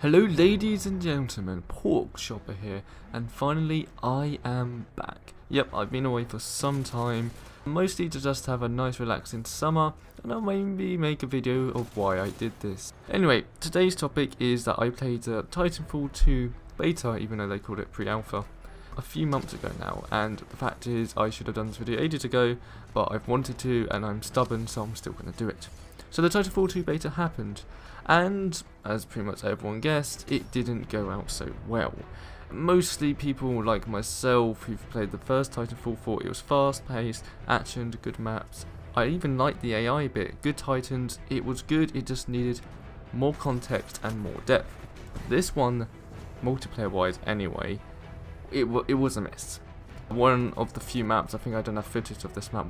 Hello ladies and gentlemen, Pork Shopper here, and finally I am back. Yep, I've been away for some time, mostly to just have a nice relaxing summer, and I'll maybe make a video of why I did this. Anyway, today's topic is that I played Titanfall 2 beta, even though they called it pre-alpha, a few months ago now, and the fact is I should have done this video ages ago, but I've wanted to and I'm stubborn, so I'm still going to do it. So the Titanfall 2 beta happened, and as pretty much everyone guessed, it didn't go out so well. Mostly people like myself who've played the first Titanfall thought it was fast paced, actioned, good maps. I even liked the AI bit, good Titans, it was good, it just needed more context and more depth. This one, multiplayer wise anyway, it was a miss. One of the few maps, I think I don't have footage of this map,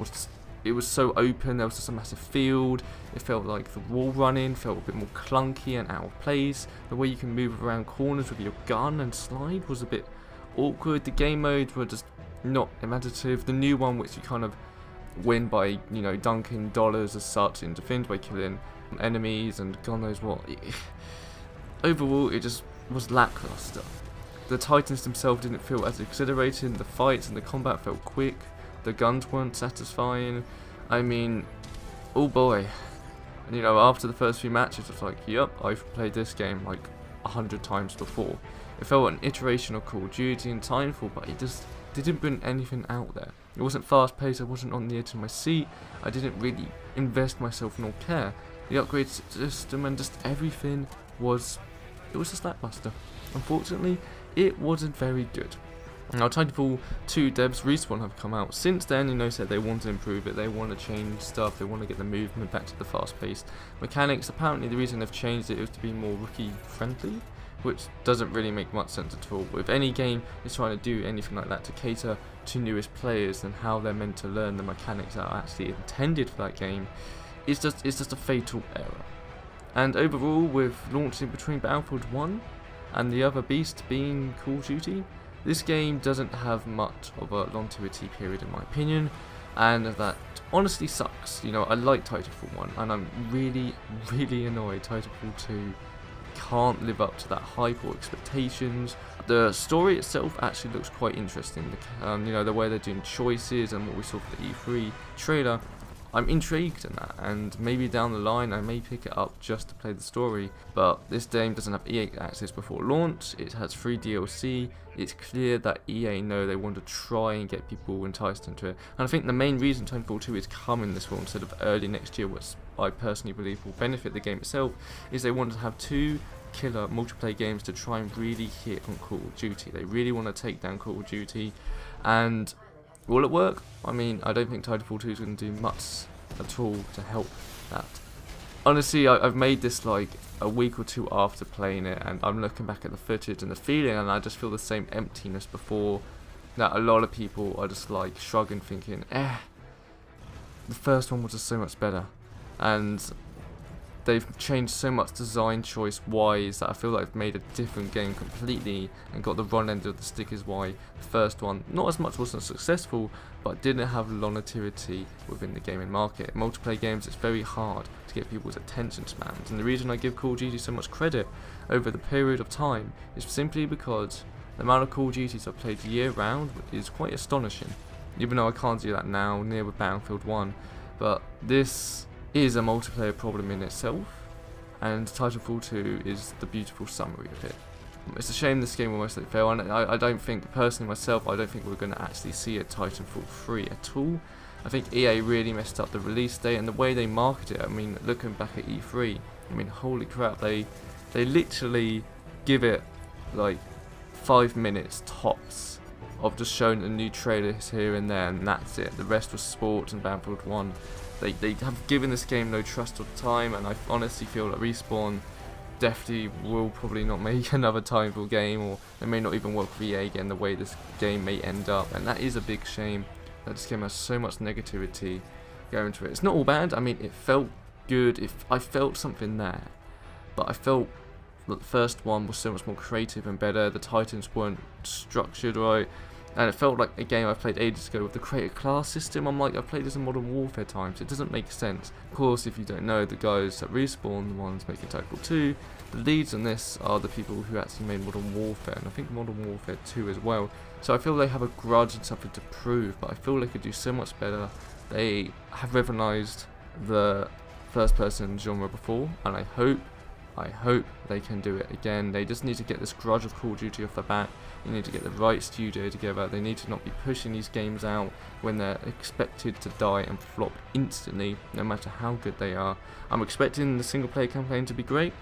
it was so open, there was just a massive field, it felt like the wall running felt a bit more clunky and out of place, the way you can move around corners with your gun and slide was a bit awkward, the game modes were just not imaginative, the new one which you kind of win by, you know, dunking dollars as such into things by killing enemies and God knows what, overall it just was lackluster. The Titans themselves didn't feel as exhilarating, the fights and the combat felt quick, the guns weren't satisfying. I mean, oh boy. And, you know, after the first few matches, it's like, yep, I've played this game like 100 times before. It felt an iteration of Call of Duty and Titanfall, but it just didn't bring anything out there. It wasn't fast paced, I wasn't on the edge of my seat, I didn't really invest myself nor care. The upgrade system and just everything was just lackluster. Unfortunately, it wasn't very good. Now, Titanfall 2 devs Respawn have come out since then, you know, said they want to improve it, they want to change stuff, they want to get the movement back to the fast-paced mechanics. Apparently the reason they've changed it is to be more rookie-friendly, which doesn't really make much sense at all. If any game is trying to do anything like that to cater to newest players, then how they're meant to learn the mechanics that are actually intended for that game, it's just a fatal error. And overall, with launching between Battlefield 1 and the other beast being Call of Duty, this game doesn't have much of a longevity period in my opinion, and that honestly sucks. You know, I like Titanfall 1 and I'm really annoyed Titanfall 2 can't live up to that hype or expectations. The story itself actually looks quite interesting, you know, the way they're doing choices and what we saw for the E3 trailer. I'm intrigued in that, and maybe down the line I may pick it up just to play the story, but this game doesn't have EA access before launch, it has free DLC, it's clear that EA know they want to try and get people enticed into it, and I think the main reason Titanfall 2 is coming this fall instead of early next year, which I personally believe will benefit the game itself, is they want to have two killer multiplayer games to try and really hit on Call of Duty. They really want to take down Call of Duty, and will it work? I mean, I don't think Titanfall 2 is going to do much at all to help that. Honestly, I've made this like a week or two after playing it, and I'm looking back at the footage and the feeling, and I just feel the same emptiness before that a lot of people are just like shrugging, thinking, the first one was just so much better. And they've changed so much design choice wise that I feel like they've made a different game completely and got the wrong end of the stick is why the first one not as much wasn't successful, but didn't have longevity within the gaming market. Multiplayer games, it's very hard to get people's attention spans, and the reason I give Call of Duty so much credit over the period of time is simply because the amount of Call of Duties I've played year round is quite astonishing, even though I can't do that now near with Battlefield 1, but this is a multiplayer problem in itself, and Titanfall 2 is the beautiful summary of it. It's a shame this game will most likely fail, and I don't think, personally myself, I don't think we're going to actually see a Titanfall 3 at all. I think EA really messed up the release date and the way they market it. I mean, looking back at E3, I mean, holy crap, they literally give it like 5 minutes tops of just showing the new trailers here and there, and that's it. The rest was sports and Battlefield 1. They have given this game no trust or time, and I honestly feel that Respawn definitely will probably not make another Titanfall game, or they may not even work with EA again the way this game may end up, and that is a big shame that this game has so much negativity going to it. It's not all bad, I mean, it felt good, I felt something there, but I felt that the first one was so much more creative and better, the Titans weren't structured right, And it felt like a game I played ages ago with the created class system. I'm like, I've played this in Modern Warfare times. It doesn't make sense. Of course, if you don't know, the guys that Respawn, the ones making Titanfall 2, the leads on this are the people who actually made Modern Warfare, and I think Modern Warfare 2 as well. So I feel they have a grudge and something to prove, but I feel they could do so much better. They have revolutionized the first-person genre before, and I hope they can do it again. They just need to get this grudge of Call of Duty off the bat. You need to get the right studio together. They need to not be pushing these games out when they're expected to die and flop instantly, no matter how good they are. I'm expecting the single player campaign to be great,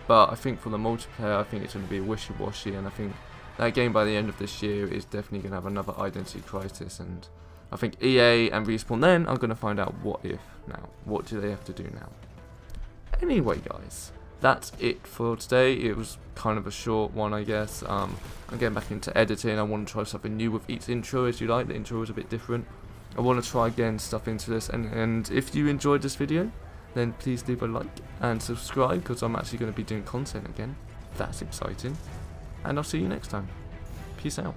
but I think for the multiplayer, I think it's going to be wishy-washy, and I think that game by the end of this year is definitely going to have another identity crisis, and I think EA and Respawn then are going to find out what if now. What do they have to do now? Anyway, guys, that's it for today. It was kind of a short one, I guess. I'm getting back into editing. I want to try something new with each intro, as you like. The intro is a bit different. I want to try again stuff into this, and if you enjoyed this video, then please leave a like and subscribe, because I'm actually going to be doing content again. That's exciting. And I'll see you next time. Peace out.